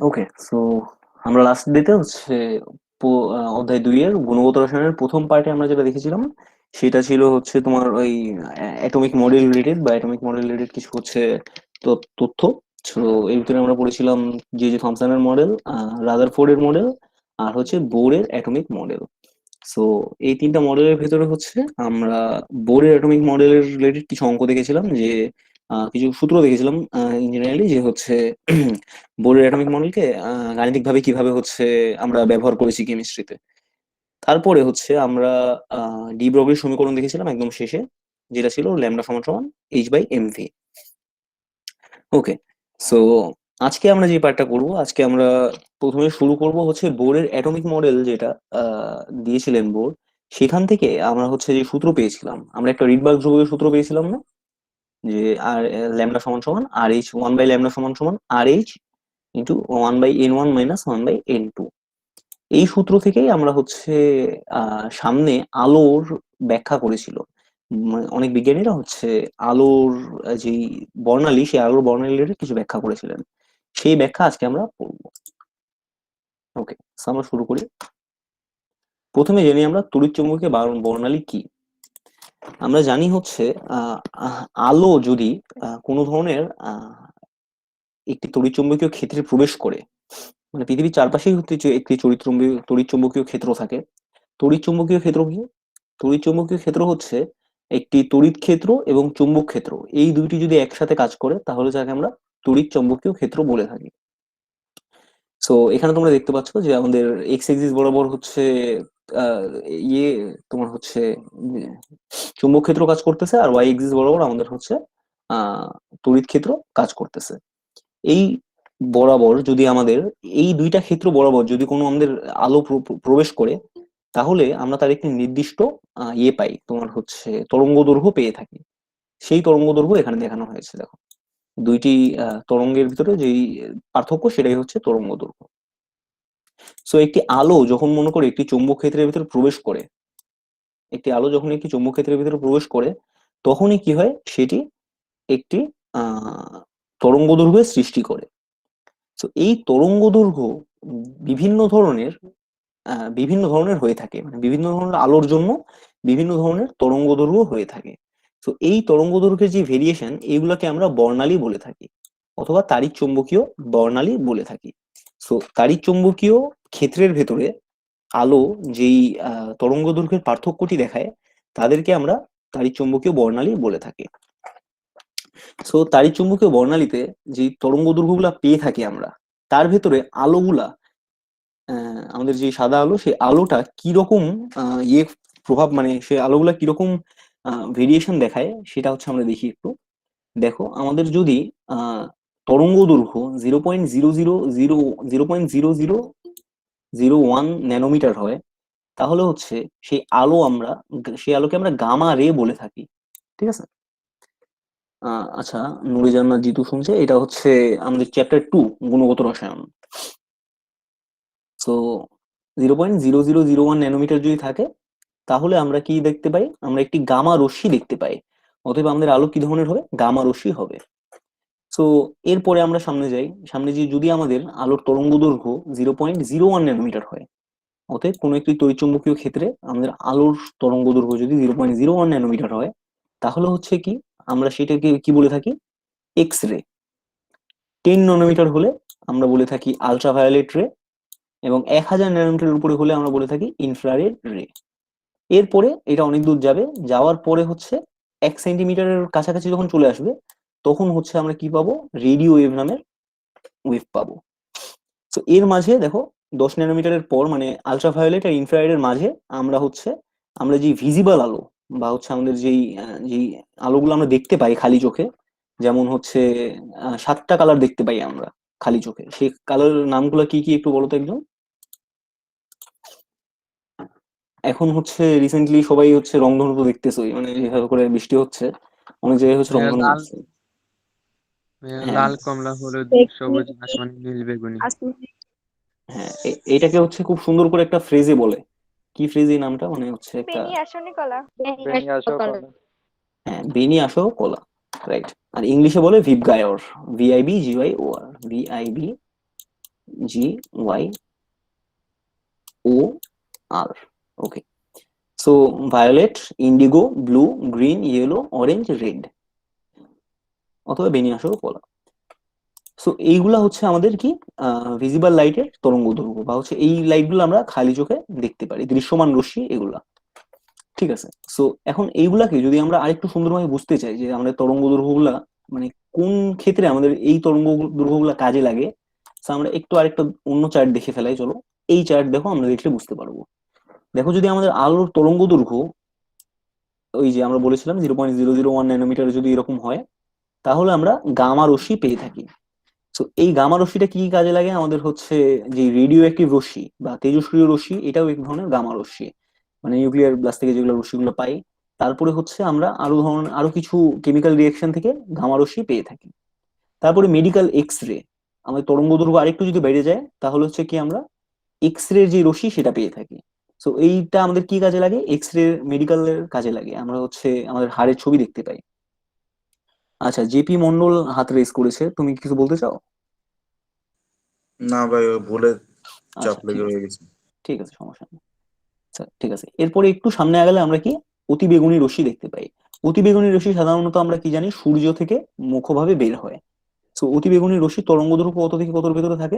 ওকে, so আমরা last ডেতে হচ্ছে অধ্যায় 2 এর গুণগত রসায়নের প্রথম পার্টে আমরা যেটা দেখেছিলাম সেটা ছিল হচ্ছে তোমার ওই অ্যাটমিক মডেল রিলেটেড বা অ্যাটমিক মডেল রিলেটেড কিছু হচ্ছে তথ্য। তো এর ভিতরে আমরা পড়েছিলাম যে যে থমসনের মডেল, রাদারফোর্ডের মডেল, আর হচ্ছে বোরের অ্যাটমিক মডেল। সো এই তিনটা মডেলের ভেতরে হচ্ছে আমরা বোরের অ্যাটমিক মডেলের রিলেটেড কিছু অঙ্ক দেখেছিলাম, যে কিছু সূত্র দেখেছিলাম ইঞ্জিনিয়ারিং, যে হচ্ছে বোরের অ্যাটমিক মডেলকে গাণিতিক ভাবে কিভাবে হচ্ছে আমরা ব্যবহার করেছি কেমিস্ট্রিতে। তারপরে হচ্ছে আমরা ডি ব্রগলির সমীকরণ দেখেছিলাম একদম শেষে, যেটা ছিল ল্যামডা সমান সমান H/mv। ওকে, সো আজকে আমরা যে পার্টটা করব, আজকে আমরা প্রথমে শুরু করব হচ্ছে বোরের অ্যাটমিক মডেল যেটা দিয়েছিলেন বোর, সেখান থেকে আমরা হচ্ছে যে সূত্র পেয়েছিলাম, আমরা একটা রিডবার্গ ধ্রুবকের সূত্র পেয়েছিলাম না, যে আর ল্যামডা সমান সমান RH, 1/λ সমান সমান RH into 1/n1 minus 1/n2। এই সূত্র থেকেই আমরা হচ্ছে সামনে আলোর ব্যাখ্যা করেছিল। অনেক বিজ্ঞানীরা হচ্ছে আলোর যেই বর্ণালী, সেই আলোর বর্ণালীর কিছু ব্যাখ্যা করেছিলেন। সেই ব্যাখ্যা আজকে আমরা পড়বো। ওকে, আমরা শুরু করি। প্রথমে জেনে আমরা তড়িৎ চুম্বকীয় বর্ণালী কি। আমরা জানি হচ্ছে আহ আহ, আলো যদি কোনো ধরনের একটি তড়িৎ চুম্বকীয় ক্ষেত্রে প্রবেশ করে, মানে পৃথিবীর চারপাশেই হচ্ছে যে একটি তড়িৎ চুম্বকীয় ক্ষেত্র থাকে। তড়িৎ চুম্বকীয় ক্ষেত্র কি? তড়িৎ চুম্বকীয় ক্ষেত্র হচ্ছে একটি তড়িৎ ক্ষেত্র এবং চুম্বক ক্ষেত্র, এই দুইটি যদি একসাথে কাজ করে তাহলে যাকে আমরা তড়িৎ চুম্বকীয় ক্ষেত্র বলে থাকি। সো এখানে তোমরা দেখতে পাচ্ছ যে আমাদের এক্স এক্সিস বরাবর হচ্ছে আহ, ইয়ে তোমার হচ্ছে উম, চুম্বক ক্ষেত্র কাজ করতেছে, আর ওয়াই এক্সিস বরাবর আমাদের হচ্ছে আহ তড়িৎ ক্ষেত্র কাজ করতেছে। এই বরাবর যদি আমাদের এই দুইটা ক্ষেত্র বরাবর যদি কোনো আমাদের আলো প্রবেশ করে, তাহলে আমরা তার একটি নির্দিষ্ট ইয়ে পাই, তোমার হচ্ছে তরঙ্গ দৈর্ঘ্য পেয়ে থাকি। সেই তরঙ্গ দৈর্ঘ্য এখানে দেখানো হয়েছে, দেখো দুইটি তরঙ্গের ভিতরে যেই পার্থক্য সেটাই হচ্ছে তরঙ্গ দৈর্ঘ্য। সো একটি আলো যখন মনে করে একটি চৌম্বক ক্ষেত্রের ভিতরে প্রবেশ করে, একটি আলো যখন একটি চৌম্বক ক্ষেত্রের ভিতরে প্রবেশ করে, তখনই কি হয়, সেটি একটি আহ তরঙ্গ দৈর্ঘ্যের সৃষ্টি করে। তো এই তরঙ্গ দৈর্ঘ্য বিভিন্ন ধরনের বিভিন্ন ধরনের হয়ে থাকে, মানে বিভিন্ন ধরনের আলোর জন্য বিভিন্ন ধরনের তরঙ্গ দৈর্ঘ্য হয়ে থাকে। তো এই তরঙ্গ দৈর্ঘ্যের যে ভেরিয়েশন, এইগুলোকে আমরা বর্ণালী বলে থাকি, অথবা তাড়িৎ চুম্বকীয় বর্ণালী বলে থাকি। তো তাড়িৎ চুম্বকীয় ক্ষেত্রের ভেতরে আলো যেই তরঙ্গ দৈর্ঘ্যের পার্থক্যটি দেখায়, তাদেরকে আমরা তাড়িৎ চুম্বকীয় বর্ণালী বলে থাকি। সো তাড়িৎ চুম্বকীয় বর্ণালীতে যে তরঙ্গ দৈর্ঘ্যগুলা পেয়ে থাকি আমরা, তার ভেতরে আলোগুলা আমাদের যে সাদা আলো, সেই আলোটা কিরকম ইয়ে প্রভাব, মানে সেই আলোগুলা কিরকম ভেরিয়েশন দেখায়, সেটা হচ্ছে আমরা দেখি একটু। দেখো আমাদের যদি আহ তরঙ্গ দৈর্ঘ্য 0.0000 0.0001 ন্যানোমিটার হয়, তাহলে হচ্ছে সেই আলোকে আমরা গামা রে বলে থাকি। ঠিক আছে। আচ্ছা, নুরিজান না জিতু শুনছে, এটা হচ্ছে আমাদের চ্যাপ্টার 2, গুণগত রসায়ন। সো 0.0001 ন্যানোমিটার যদি থাকে, তাহলে আমরা কি দেখতে পাই, আমরা একটি গামা রশ্মি দেখতে পাই। অতএব আমাদের আলো কি ধরনের হবে, গামা রশ্মি হবে। সো এরপরে আমরা সামনে যাই, সামনে যে যদি আমাদের আলোর তরঙ্গ দৈর্ঘ্য 0.01 ন্যানোমিটার হয়, অতএব কোনো একটি তড়িৎচুম্বকীয় ক্ষেত্রে আমাদের আলোর তরঙ্গ দৈর্ঘ্য যদি 0.01 ন্যানোমিটার হয়, তাহলে হচ্ছে কি, আমরা সেটাকে কি বলে থাকি, এক্স রে। 10 ন্যানোমিটার হলে আমরা বলে থাকি আলট্রাভায়োলেট রে, এবং 1000 ন্যানোমিটারের উপরে হলে আমরা বলে থাকি ইনফ্রারেড রে। এরপরে এটা অনেক দূর যাবে, যাওয়ার পরে হচ্ছে 1 সেন্টিমিটারের কাছাকাছি যখন চলে আসবে, তখন হচ্ছে আমরা কি পাবো, রেডিও ওয়েভ নামের ওয়েভ পাবো। তো এর মাঝে দেখো 10 ন্যানোমিটারের পর, মানে আলট্রাভায়োলেট আর ইনফ্রারেড এর মাঝে আমরা যে ভিজিবল আলো, বা হচ্ছে আমাদের যেই আলোগুলো আমরা দেখতে পাই খালি চোখে, যেমন হচ্ছে 7টা কালার দেখতে পাই আমরা খালি চোখে, সেই কালার নামগুলো কি কি একটু বলো তো একজন। এখন হচ্ছে রিসেন্টলি সবাই হচ্ছে রংধনু তো দেখতেছোই, মানে যেভাবে করে বৃষ্টি হচ্ছে, অনেক জায়গায় হচ্ছে রংধনু লাল, উঠছে। হ্যাঁ, লাল, কমলা, হলুদ, দেখি সবুজ, আসমানি, নীল, বেগুনি। আসলে হ্যাঁ, এটাকে হচ্ছে খুব সুন্দর করে একটা ফ্রেজে বলে। কি ফ্রেজ এই নামটা, মানে হচ্ছে একটা, বেনি আসনি কলা। বেনিয়াসও সকালে কলা। হ্যাঁ, বেনি আসো কলা, রাইট। আর ইংলিশে বলে VIBGYOR, VIBGYOR, VIB GYOR। Okay, so violet, indigo, blue, green, yellow, orange, red, অথবা বেনিয়াসও বলা। সো এইগুলা হচ্ছে আমাদের কি ভিজিবল লাইটের তরঙ্গ দৈর্ঘ্য, বা হচ্ছে এই লাইটগুলো আমরা খালি চোখে দেখতে পারি, দৃশ্যমান রশ্মি এগুলা। ঠিক আছে। সো এখন এইগুলাকে যদি আমরা আরেকটু সুন্দরভাবে বুঝতে চাই যে আমাদের তরঙ্গ দৈর্ঘ্যগুলা মানে কোন ক্ষেত্রে আমাদের এই তরঙ্গ দৈর্ঘ্যগুলা কাজে লাগে, তো আমরা একটু আরেকটা অন্য চার্ট দেখে ফেলাই, চলো। এই চার্ট দেখো, আমরা দেখলে বুঝতে পারবো। দেখো, যদি আমাদের আলোর তরঙ্গ দৈর্ঘ্য ওই যে আমরা বলেছিলাম 0.001 ন্যানোমিটার যদি এরকম হয়, তাহলে আমরা গামা রশ্মি পেয়ে থাকি। তো এই গামা রশ্মিটা কি কি কাজে লাগে আমাদের, হচ্ছে যে রেডিও অ্যাক্টিভ রশ্মি বা তেজস্ক্রিয় রশ্মি, এটাও এক ধরনের গামা রশ্মি, মানে নিউক্লিয়ার ব্লাস্ট থেকে যেগুলো রশ্মিগুলো পাই। তারপরে হচ্ছে আমরা আরো কিছু কেমিক্যাল রিয়েকশন থেকে গামা রশ্মি পেয়ে থাকি। তারপরে মেডিকেল এক্স রে, আমাদের তরঙ্গ দৈর্ঘ্য আরেকটু যদি বেড়ে যায়, তাহলে হচ্ছে কি আমরা এক্স রে যে রশ্মি সেটা পেয়ে থাকি। তো এইটা আমাদের কি কাজে লাগে, এক্স রে মেডিকেলের কাজে লাগে, আমরা হচ্ছে আমাদের হাড়ের ছবি দেখতে পাই। আচ্ছা, জেপি মন্ডল হাত রেস করেছে, তুমি কিছু বলতে চাও? না ভাই, ওই ভুলে চাপ আচ্ছা, ঠিক লেগে আছে, হয়ে গেছে। ঠিক আছে, সমস্যা নেই। আচ্ছা, ঠিক আছে, এরপরে একটু সামনে আগালে আমরা কি অতি বেগুনি রশ্মি দেখতে পাই। অতি বেগুনি রশ্মি সাধারণত আমরা কি জানি, সূর্য থেকে মুখ্যভাবে বের হয়। তো অতি বেগুনি রশ্মি তরঙ্গ দৈর্ঘ্য কত থেকে কতর ভেতরে থাকে,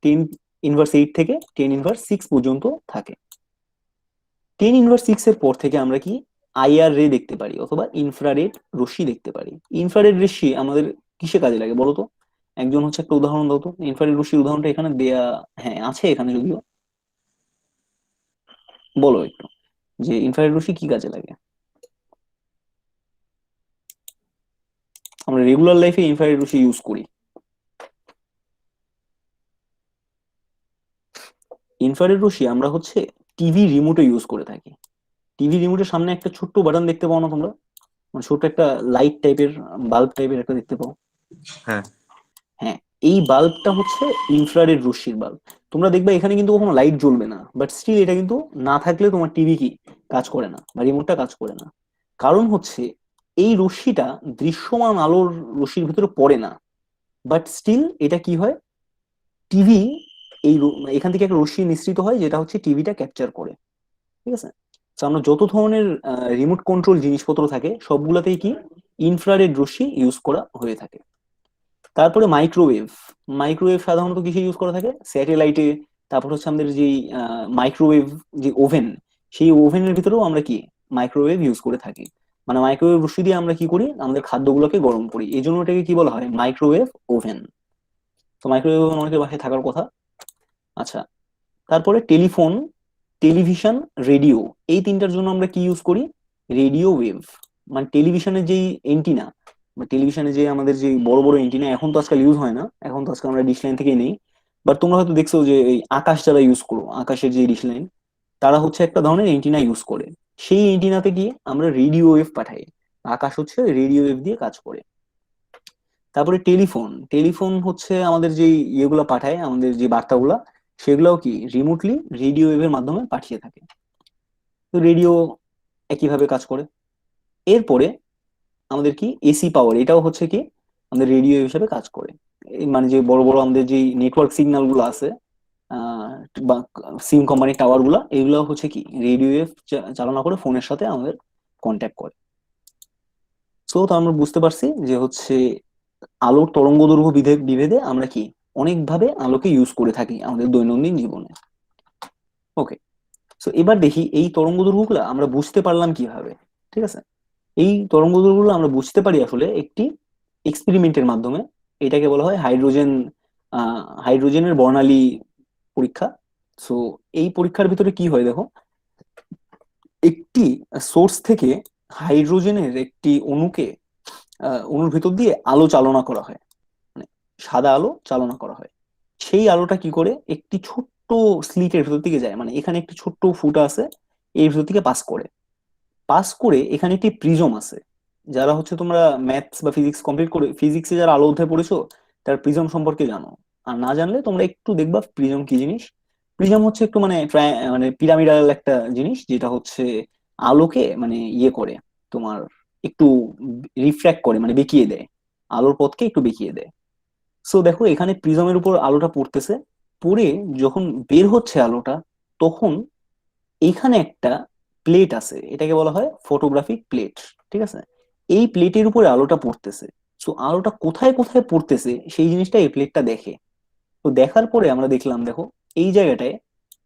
10⁻8 থেকে 10⁻6 পর্যন্ত থাকে। 10⁻6 এর পর থেকে আমরা কি আইআর রে দেখতে পারি, অথবা ইনফ্রারেড রশ্মি দেখতে পারি। ইনফ্রারেড রশ্মি আমাদের কিসে কাজে লাগে বলো তো? একজন হচ্ছে একটা উদাহরণ দাও তো, ইনফ্রারেড রশ্মির উদাহরণটা এখানে দেয়া, হ্যাঁ আছে এখানে যদিও, বলো একটু যে ইনফ্রারেড রশ্মি কি কাজে লাগে। আমরা রেগুলার লাইফে ইনফ্রারেড রশ্মি ইউজ করি। ইনফ্রারেড রশ্মি আমরা হচ্ছে টিভি রিমোটে ইউজ করে থাকি। টিভি রিমোটের সামনে একটা ছোট্ট বাটন দেখতে পাও না তোমরা, মানে ছোট্ট একটা লাইট টাইপের, বাল্ব টাইপের একটা দেখতে পাও। হ্যাঁ। হ্যাঁ, এই বাল্বটা হচ্ছে ইনফ্রারেড রশ্মির বাল্ব। তোমরা দেখবে এখানে কিন্তু কখনো লাইট জ্বলবে না, বাট স্টিল এটা কিন্তু না থাকলে তোমার টিভি কি কাজ করে না, বা রিমোটটা কাজ করে না। কারণ হচ্ছে এই রশ্মিটা দৃশ্যমান আলোর রশ্মির ভিতরে পড়ে না, বাট স্টিল এটা কি হয়, টিভি এখান থেকে একটা রশ্মি নিঃসৃত হয়, যেটা হচ্ছে টিভিটা ক্যাপচার করে। ঠিক আছে। তো আমরা যত ধরনের রিমোট কন্ট্রোল জিনিসপত্র থাকে সবগুলাতেই কি ইনফ্রারেড রশ্মি ইউজ করা হয়ে থাকে। তারপরে মাইক্রোওয়েভ। মাইক্রোওয়েভ সাধারণত কিসে ইউজ করা থাকে, স্যাটেলাইটে। তারপর হচ্ছে আমাদের যে মাইক্রোওয়েভ যে ওভেন, সেই ওভেনের ভিতরেও আমরা কি মাইক্রোওয়েভ ইউজ করে থাকি। মানে মাইক্রোওয়েভ রশ্মি দিয়ে আমরা কি করি, আমাদের খাদ্যগুলোকে গরম করি, এই জন্য এটাকে কি বলা হয়, মাইক্রোওয়েভ ওভেন। তো মাইক্রোওয়েভ ওভেন অনেকের বাসায় থাকার কথা। আচ্ছা, তারপরে টেলিফোন, টেলিভিশন, রেডিও, এই তিনটার জন্য আমরা কি ইউজ করি, রেডিও ওয়েভ। মানে টেলিভিশনের যেই এন্টিনা, বা টেলিভিশনে যে আমাদের যে বড় বড় এন্টিনা এখন তো আজকাল ইউজ হয় না, এখন তো আজকাল আমরা ডিশ লাইন থেকেই নেই। বাট তোমরা হয়তো দেখছো যে এই আকাশ যারা ইউজ করো, আকাশের যে ডিশ লাইন, তারা হচ্ছে একটা ধরনের এন্টিনা ইউজ করে। সেই এন্টিনাতে গিয়ে আমরা রেডিও ওয়েভ পাঠাই, আকাশ হচ্ছে রেডিও ওয়েভ দিয়ে কাজ করে। তারপরে টেলিফোন, টেলিফোন হচ্ছে আমাদের যে ইয়েগুলো পাঠায়, আমাদের যে বার্তাগুলা, সেগুলোও কি রিমোটলি রেডিও ওয়েভের মাধ্যমে পাঠিয়ে থাকে। তো রেডিও একইভাবে কাজ করে। এরপরে আমাদের কি এসি পাওয়ার, এটাও হচ্ছে কি আমাদের রেডিও হিসেবে কাজ করে। এই মানে যে বড় বড় আমাদের যে নেটওয়ার্ক সিগন্যাল গুলো আছে, আহ, বা সিম কোম্পানির টাওয়ার গুলা, এগুলো হচ্ছে কি রেডিও ওয়েভ চালনা করে ফোনের সাথে আমাদের কন্ট্যাক্ট করে। তো আমরা বুঝতে পারছি যে হচ্ছে আলোর তরঙ্গ দৈর্ঘ্য বিভেদে আমরা কি অনেকভাবে আলোকে ইউজ করে থাকি আমাদের দৈনন্দিন জীবনে। ওকে, তো এবার দেখি এই তরঙ্গ দৈর্ঘ্যগুলো আমরা বুঝতে পারলাম কিভাবে। ঠিক আছে, এই তরঙ্গ দৈর্ঘ্যগুলো আমরা বুঝতে পারি আসলে একটি এক্সপেরিমেন্টের মাধ্যমে। এটাকে বলা হয় হাইড্রোজেনের বর্ণালী পরীক্ষা। সো এই পরীক্ষার ভিতরে কি হয় দেখো, একটি সোর্স থেকে হাইড্রোজেনের একটি অণুর ভেতর দিয়ে আলো চালনা করা হয়, মানে সাদা আলো চালনা করা হয়। সেই আলোটা কি করে একটি ছোট্ট স্লিটের ভেতর দিকে যায়, মানে এখানে একটি ছোট্ট ফুটা আছে, এর ভেতর থেকে পাস করে এখানে একটি প্রিজম আছে। যারা হচ্ছে তোমরা ম্যাথস বা ফিজিক্স কমপ্লিট করে, ফিজিক্সে যারা আলো অধ্যায় পড়েছো, তার প্রিজম সম্পর্কে জানো। আর না জানলে তোমরা একটু দেখবা প্রিজম কি জিনিস। প্রিজম হচ্ছে একটু মানে মানে পিরামিডাল একটা জিনিস, যেটা হচ্ছে আলোকে মানে ইয়ে করে, তোমার একটু রিফ্র্যাক্ট করে, মানে বেঁকিয়ে দেয়, আলোর পথকে একটু বেঁকিয়ে দেয়। সো দেখো, এখানে প্রিজমের উপর আলোটা পড়তেছে, পরে যখন বের হচ্ছে আলোটা, তখন এইখানে একটা প্লেট আছে, এটাকে বলা হয় ফটোগ্রাফিক প্লেট। ঠিক আছে, এই প্লেটের উপরে আলোটা পড়তেছে। তো আলোটা কোথায় কোথায় পড়তেছে সেই জিনিসটা এই প্লেটটা দেখে। তো দেখার পরে আমরা দেখলাম, দেখো এই জায়গাটায়,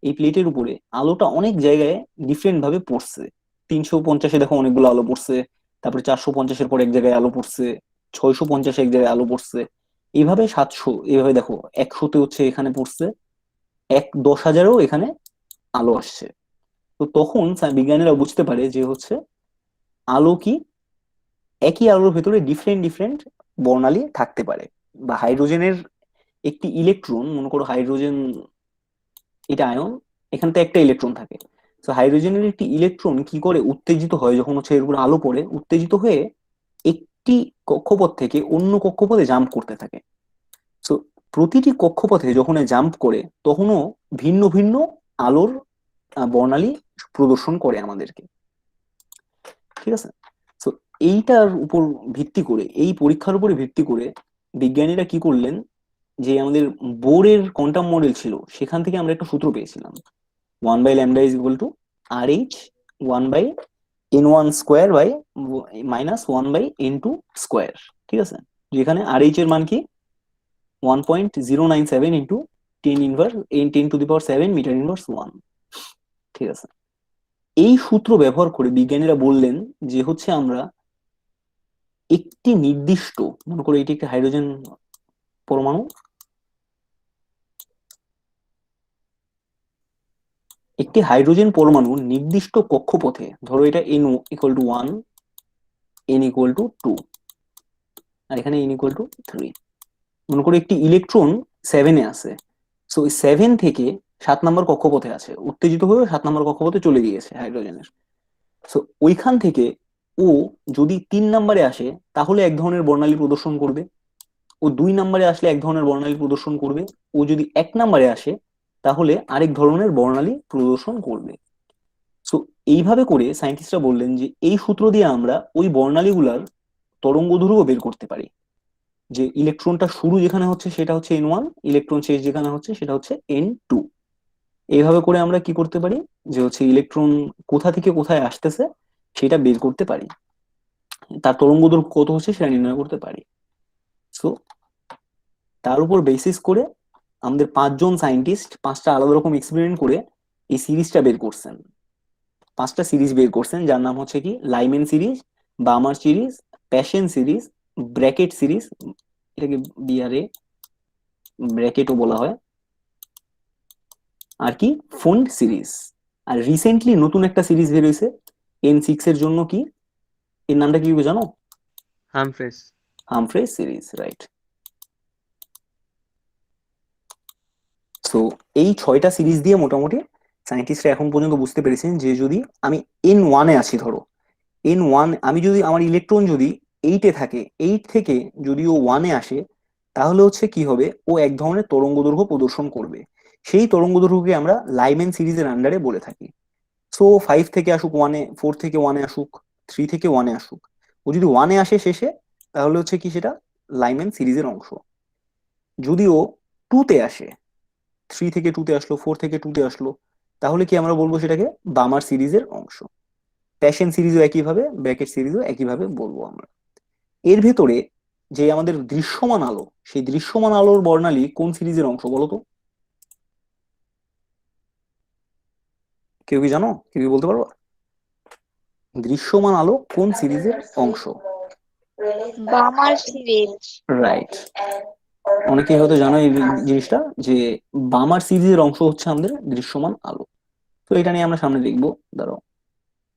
এই প্লেটের উপরে আলোটা অনেক জায়গায় ডিফারেন্ট ভাবে পড়ছে। 350-এ দেখো অনেকগুলো আলো পড়ছে, তারপরে 450-এর পর এক জায়গায় আলো পড়ছে, 650 এক জায়গায় আলো পড়ছে, এইভাবে 700, এইভাবে দেখো 100-তে হচ্ছে এখানে পড়ছে, 10,000-এও এখানে আলো আসছে। তো তখন বিজ্ঞানীরা বুঝতে পারে যে হচ্ছে আলো কি, একই আলোর ভেতরে ডিফারেন্ট ডিফারেন্ট বর্ণালী থাকতে পারে। বা হাইড্রোজেনের একটি ইলেকট্রন, মনে করো হাইড্রোজেন এটা আয়ন, এখানতে একটা ইলেকট্রন থাকে। তো হাইড্রোজেনের একটি ইলেকট্রন কি করে উত্তেজিত হয়, যখন হচ্ছে এর উপর আলো পড়ে, উত্তেজিত হয়ে একটি কক্ষপথ থেকে অন্য কক্ষপথে জাম্প করতে থাকে। তো প্রতিটি কক্ষপথে যখন জাম্প করে, তখনও ভিন্ন ভিন্ন আলোর বর্ণালী প্রদর্শন করে আমাদেরকে। ঠিক আছে, তো এইটার উপর ভিত্তি করে, এই পরীক্ষার উপরে ভিত্তি করে বিজ্ঞানীরা কি করলেন, যে আমাদের বোরের কোয়ান্টাম মডেল ছিল, সেখান থেকে আমরা একটা সূত্র পেয়েছিলাম, 1/λ = RH1/n1² ঠিক আছে, যেখানে RH এর মান কি 1.097 ইন্টু 10⁻⁷ মিটার ইনভার্স 1। ঠিক আছে, এই সূত্র ব্যবহার করে বিজ্ঞানীরা বললেন যে হচ্ছে আমরা একটি নির্দিষ্ট, মনে করো এটি একটি হাইড্রোজেন পরমাণু, একটি হাইড্রোজেন পরমাণুর নির্দিষ্ট কক্ষপথে, ধরো এটা n=1, n=2, আর এখানে n=3, মনে করো একটি ইলেকট্রন 7-এ আছে। সো 7 থেকে 7 নম্বর কক্ষপথে আছে, উত্তেজিত হয়ে 7 নম্বর কক্ষপথে চলে গিয়েছে হাইড্রোজেনের। সো ওইখান থেকে ও যদি 3 নম্বরে আসে, তাহলে এক ধরনের বর্ণালী প্রদর্শন করবে। ও 2 নম্বরে আসলে এক ধরনের বর্ণালী প্রদর্শন করবে। ও যদি 1 নম্বরে আসে, তাহলে আরেক ধরনের বর্ণালী প্রদর্শন করবে। সো এইভাবে করে সায়েন্টিস্টরা বললেন যে এই সূত্র দিয়ে আমরা ওই বর্ণালীগুলার তরঙ্গ দৈর্ঘ্য বের করতে পারি। যে ইলেকট্রনটা শুরু যেখানে হচ্ছে সেটা হচ্ছে n1, ইলেকট্রন শেষ যেখানে হচ্ছে সেটা হচ্ছে n2। এইভাবে করে আমরা কি করতে পারি, যে হচ্ছে ইলেকট্রন কোথা থেকে কোথায় আসতেছে সেটা বের করতে পারি, তার তরঙ্গ দৈর্ঘ্য কত হচ্ছে সেটা নির্ণয় করতে পারি। সো তার উপর বেসিস করে আমাদের 5জন সায়েন্টিস্ট 5টা আলাদা রকম এক্সপেরিমেন্ট করে এই সিরিজটা বের করছেন। 5টা সিরিজ বের করছেন, যার নাম হচ্ছে কি Lyman series, Balmer series, Paschen series, Brackett series, এটাকে বিআরএ ব্র্যাকেটও বলা হয়, আর কি ফন্ড সিরিজ। আর রিসেন্টলি নতুন একটা সিরিজ বের হয়েছে n6 এর জন্য, কি এর নামটা কি জানো? Humphreys. Humphrey series, right. So এই 6টা সিরিজ দিয়ে মোটামুটি সায়েন্টিস্টরা এখন পর্যন্ত বুঝতে পেরেছেন যে যদি আমি n1-এ আছি, ধরো n1, আমি যদি আমার ইলেকট্রন যদি 8-এ থাকে, 8 থেকে যদি ও 1-এ আসে, তাহলে হচ্ছে কি হবে, ও এক ধরনের তরঙ্গ দৈর্ঘ্য প্রদর্শন করবে। সেই তরঙ্গ দৈর্ঘ্যকে আমরা লাইমেন সিরিজের আন্ডারে বলে থাকি। সো 5 থেকে আসুক 1-এ, 4 থেকে 1-এ আসুক, 3 থেকে 1-এ আসুক, ও যদি 1-এ আসে শেষে, তাহলে হচ্ছে কি সেটা লাইমেন সিরিজের অংশ। যদি ও 2-তে আসে, 3 থেকে 2-তে আসলো, 4 থেকে 2-তে আসলো, তাহলে কি আমরা বলবো সেটাকে বামার সিরিজের অংশ। প্যাশন সিরিজও একইভাবে, ব্র্যাকেট সিরিজও একইভাবে বলবো আমরা। এর ভেতরে যে আমাদের দৃশ্যমান আলো, সেই দৃশ্যমান আলোর বর্ণালী কোন সিরিজের অংশ বলো তো? কেউ কি জানো? কেউ কি বলতে পারবো? দৃশ্যমান আলো কোন সিরিজের অংশ? বামার সিরিজ। রাইট। অনেকে হয়তো জানো এই জিনিসটা, যে বামার সিরিজের অংশ হচ্ছে আমাদের দৃশ্যমান আলো। তো এটা নিয়ে আমরা সামনে দেখবো, দাঁড়াও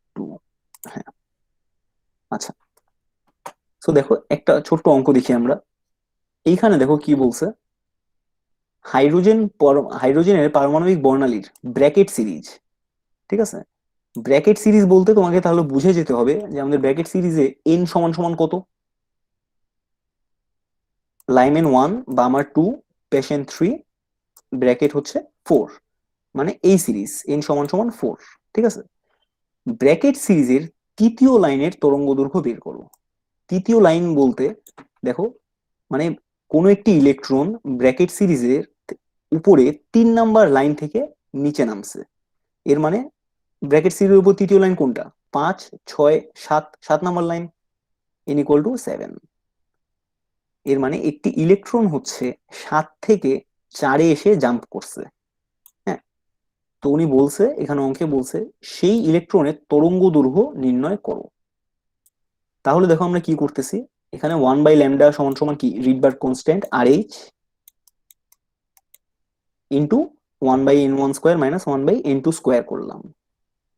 একটু। হ্যাঁ, আচ্ছা। তো দেখো একটা ছোট্ট অঙ্ক দেখি আমরা। এইখানে দেখো কি বলছে, হাইড্রোজেনের পারমাণবিক বর্ণালীর ব্র্যাকেট সিরিজ। ঠিক আছে, ব্র্যাকেট সিরিজ বলতে তোমাকে তাহলে বুঝে যেতে হবে যে আমাদের ব্র্যাকেট সিরিজে n সমান সমান কত? লাইমেন 1, বামার 2, প্যাশেন 3, ব্র্যাকেট হচ্ছে 4, মানে এই সিরিজ n সমান সমান 4। ঠিক আছে, ব্র্যাকেট সিরিজের তৃতীয় লাইনের তরঙ্গ দৈর্ঘ্য বের করো। তৃতীয় লাইন বলতে দেখো, মানে কোনো একটি ইলেকট্রন ব্র্যাকেট সিরিজের উপরে 3 নাম্বার লাইন থেকে নিচে নামছে। এর মানে ব্র্যাকেট সিরিজের উপর তৃতীয় লাইন কোনটা? 5, 6, 7, 7 নাম্বার লাইন, n = 7। এর মানে একটি ইলেকট্রন হচ্ছে 7 থেকে 4-এ এসে জাম্প করছে। হ্যাঁ, তো উনি বলছে, এখানে অঙ্কে বলছে সেই ইলেকট্রনের তরঙ্গ দৈর্ঘ্য নির্ণয় করো। তাহলে দেখো আমরা কি করতেছি, এখানে 1/λ সমান সমান কি, Rydberg constant RH into 1/n1² minus 1/n2² করলাম।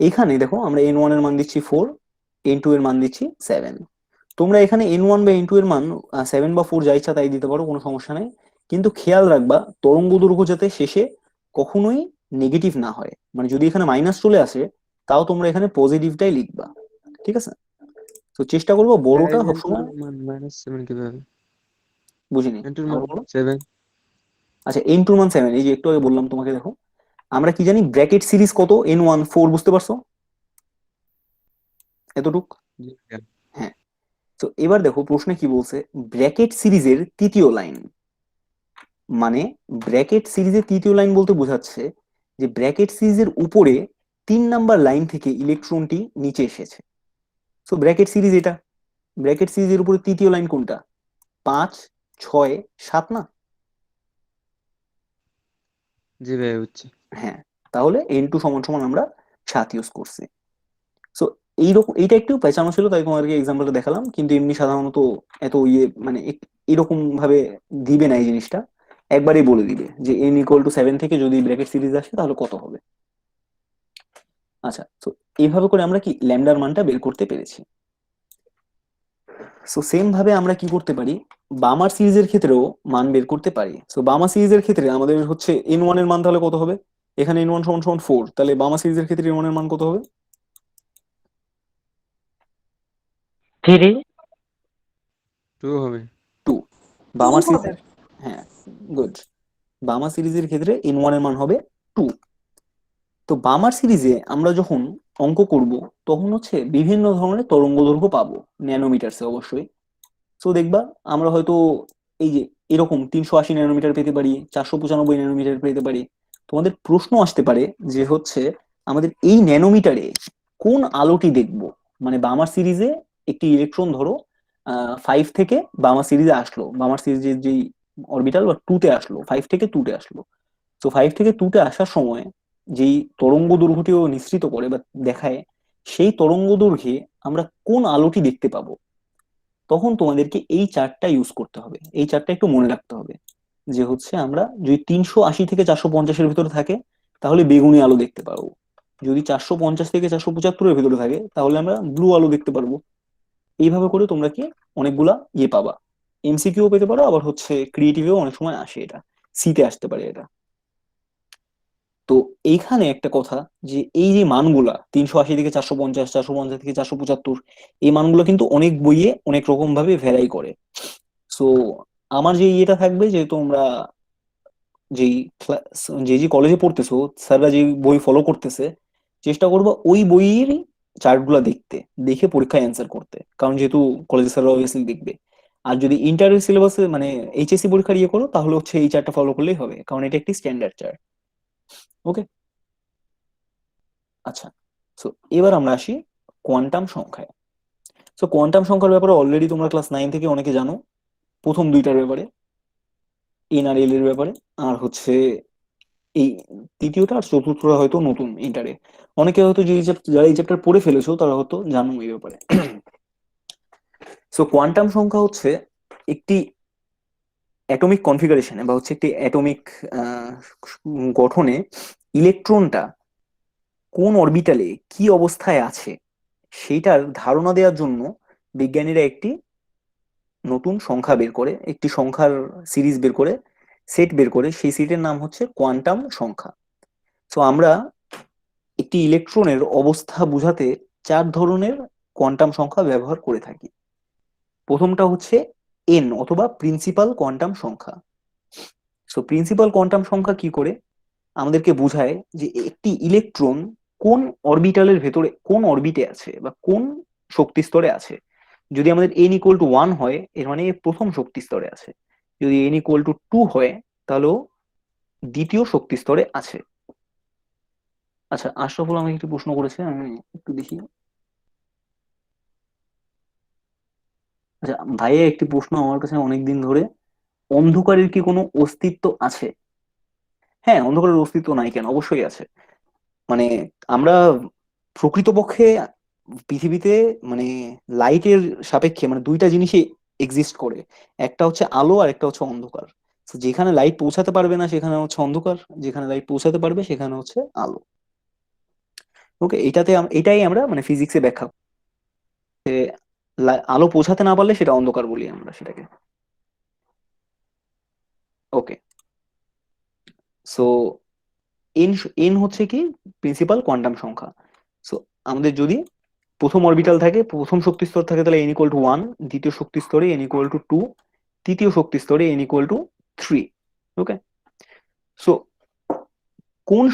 এখানে দেখো আমরা n1 এর মান দিচ্ছি 4, n2 এর মান দিচ্ছি 7। তোমরা এখানে n1 বা n2 এর মান 7 বা 4 যা ইচ্ছা তাই দিতে পারো, কোনো সমস্যা নেই, কিন্তু খেয়াল রাখবা তরঙ্গ দৈর্ঘ্য যাতে শেষে কখনোই নেগেটিভ না হয়। মানে যদি এখানে মাইনাস চলে আসে তাও তোমরা এখানে পজিটিভটাই লিখবা, ঠিক আছে? তো চেষ্টা করবো বড়টা সবসময়। -7 কিভাবে? বুঝিনি, এন্টুর আবার মান বলো। 7। আচ্ছা, n2 এর মান 7, এই যে একটু আগে বললাম তোমাকে, দেখো আমরা কি জানি ব্র্যাকেট সিরিজ কত, n1 4, বুঝতে পারছো এতটুক? জি ভাইয়া। হ্যাঁ, তো এবার দেখো প্রশ্নে কি বলছে, ব্র্যাকেট সিরিজের তৃতীয় লাইন। মানে ব্র্যাকেট সিরিজের তৃতীয় লাইন বলতে বোঝাচ্ছে যে ব্র্যাকেট সিরিজের উপরে 3 নাম্বার লাইন থেকে ইলেকট্রনটি নিচে এসেছে। তো ব্র্যাকেট সিরিজ এটা, ব্র্যাকেট সিরিজের উপরে তৃতীয় লাইন কোনটা? 5, 6, 7 না? জি ভাইয়া হচ্ছে। হ্যাঁ, তাহলে n2 সমান সমান আমরা 7 ইউজ করছি। সো এইরকম, এইটা একটু পেঁচানো ছিল তাই তোমাদেরকে এক্সাম্পলটা দেখালাম, কিন্তু এমনি সাধারণত এত মানে এরকম ভাবে দিবে না এই জিনিসটা, একবারেই বলে দিবে যে n = 7 থেকে যদি ব্র্যাকেট সিরিজ আসে তাহলে কত হবে। আচ্ছা, তো এইভাবে করে আমরা কি ল্যামডার মানটা বের করতে পেরেছি। সো সেম ভাবে আমরা কি করতে পারি, বামার সিরিজের ক্ষেত্রেও মান বের করতে পারি। সো বামা সিরিজের ক্ষেত্রে আমাদের হচ্ছে n1 এর মান তাহলে কত হবে, এখানে n1 সমান সমান 4, তাহলে বামা সিরিজের ক্ষেত্রে n1 এর মান কত হবে? 3 2 হবে। 2। বামা সিরিজের, হ্যাঁ, গুড, বামা সিরিজের ক্ষেত্রে n1 এর মান হবে 2। তো বামার সিরিজে আমরা যখন অঙ্ক করব তখন হচ্ছে বিভিন্ন ধরনের তরঙ্গ দৈর্ঘ্য পাবো, ন্যানোমিটারসে অবশ্যই। তো দেখবা আমরা হয়তো এই যে এরকম 380 ন্যানোমিটার পেতে পারি, 495 ন্যানোমিটার পেতে পারি। তোমাদের প্রশ্ন আসতে পারে যে হচ্ছে আমাদের এই ন্যানোমিটারে কোন আলোটি দেখবো। মানে বামার সিরিজে একটি ইলেকট্রন ধরো 5 থেকে বামার সিরিজে আসলো, বামার সিরিজের যেই অরবিটাল বা 2 তে আসলো, 5 থেকে 2 তে আসলো। তো 5 থেকে 2 তে আসার সময় যেই তরঙ্গ দৈর্ঘ্যটিও নিঃসৃত করে বা দেখায়, সেই তরঙ্গ দৈর্ঘ্যে আমরা কোন আলোটি দেখতে পাবো, তখন তোমাদেরকে এই চার্টটা ইউজ করতে হবে। এই চার্টটা একটু মনে রাখতে হবে যে হচ্ছে আমরা যদি 380 থেকে 450-এর ভিতরে থাকে তাহলে বেগুনি আলো দেখতে পারবো, যদি 450 থেকে 475-এর ভিতরে থাকে তাহলে আমরা ব্লু আলো দেখতে পারবো। এইভাবে করে তোমরা কি অনেকগুলা পাবা, এমসিকিউ পেতে পারো, আবার হচ্ছে ক্রিয়েটিভেও অনেক সময় আসে, এটা সিতে আসতে পারে এটা। তো এইখানে একটা কথা, যে এই যে মানগুলা 380 থেকে 450, 450 থেকে 475, এই মানগুলো কিন্তু অনেক বইয়ে অনেক রকম ভাবে ভ্যারাই করে। সো আমার যে ইয়েটা থাকবে যে তোমরা যেই যে যে কলেজে পড়তেছো, স্যাররা যে বই ফলো করতেছে, চেষ্টা করবো ওই বইয়েরই চার্ট গুলা দেখতে, দেখে পরীক্ষায় অ্যান্সার করতে, কারণ যেহেতু কলেজের স্যাররা অবভিয়াসলি দেখবে। আর যদি ইন্টারের সিলেবাসে মানে এইচএসসি পরীক্ষার ইয়ে করো তাহলে হচ্ছে এই চার্টটা ফলো করলেই হবে, কারণ এটা একটি স্ট্যান্ডার্ড চার্ট। ওকে, আচ্ছা। সো এবার আমরা আসি কোয়ান্টাম সংখ্যায়। সো কোয়ান্টাম সংখ্যার ব্যাপারে অলরেডি তোমরা ক্লাস 9 থেকে অনেকে জানো, প্রথম দুইটার ব্যাপারে, এন আর এল এর ব্যাপারে, আর হচ্ছে এই তৃতীয়টা আর চতুর্থটা হয়তো নতুন ইন্টারে। অনেকে হয়তো যারা এই চ্যাপ্টার পড়ে ফেলেছো তারা হয়তো জানো এই ব্যাপারে। সো কোয়ান্টাম সংখ্যা হচ্ছে একটি অ্যাটমিক কনফিগারেশনে বা হচ্ছে একটি অ্যাটমিক গঠনে ইলেকট্রনটা কোন অরবিটালে কি অবস্থায় আছে সেইটার ধারণা দেওয়ার জন্য বিজ্ঞানীরা একটি নতুন সংখ্যা বের করে, একটি সংখ্যার সিরিজ বের করে, সেট বের করে, সেই সেটের নাম হচ্ছে কোয়ান্টাম সংখ্যা। তো আমরা একটি ইলেকট্রনের অবস্থা বোঝাতে 4 ধরনের কোয়ান্টাম সংখ্যা ব্যবহার করে থাকি। প্রথমটা হচ্ছে এন অথবা প্রিন্সিপাল কোয়ান্টাম সংখ্যা। সো প্রিন্সিপাল কোয়ান্টাম সংখ্যা কি করে আমাদেরকে বোঝায় যে একটি ইলেকট্রন কোন অরবিটালের ভেতরে, কোন অরবিটে আছে বা কোন শক্তি স্তরে আছে। যদি আমাদের n = 1 হয় এর মানে প্রথম শক্তি স্তরে আছে, যদি n = 2 হয় তাহলেও দ্বিতীয় শক্তি স্তরে আছে। আচ্ছা, আশরাফুল আমাকে একটি প্রশ্ন করেছে, আমি একটু দেখি। আচ্ছা, ভাইয়ের একটি প্রশ্ন আমার কাছে অনেকদিন ধরে, অন্ধকারের কি কোনো অস্তিত্ব আছে? হ্যাঁ, অন্ধকারের অস্তিত্ব নাই কেন, অবশ্যই আছে। মানে আমরা প্রকৃতপক্ষে পৃথিবীতে মানে লাইটের সাপেক্ষে মানে দুইটা জিনিসই এক্সিস্ট করে। একটা হচ্ছে আলো আর একটা হচ্ছে অন্ধকার। তো যেখানে লাইট পৌঁছাতে পারবে না সেখানে হচ্ছে অন্ধকার, যেখানে লাইট পৌঁছাতে পারবে সেখানে হচ্ছে আলো। ওকে, এটাই আমরা মানে ফিজিক্সে ব্যাখ্যা করি যে আলো পৌঁছাতে না পারলে সেটা অন্ধকার বলি আমরা সেটাকে। ওকে, সো এন এন হচ্ছে কি প্রিন্সিপাল কোয়ান্টাম সংখ্যা। সো আমাদের যদি প্রথম অরবিটাল থাকে, প্রথম শক্তি স্তর থাকে, তাহলে এন ইকুয়াল টু 1, দ্বিতীয় শক্তি স্তরে এন ইকুয়াল টু 2, তৃতীয় শক্তি স্তরে N equal to 3। Okay, so কোন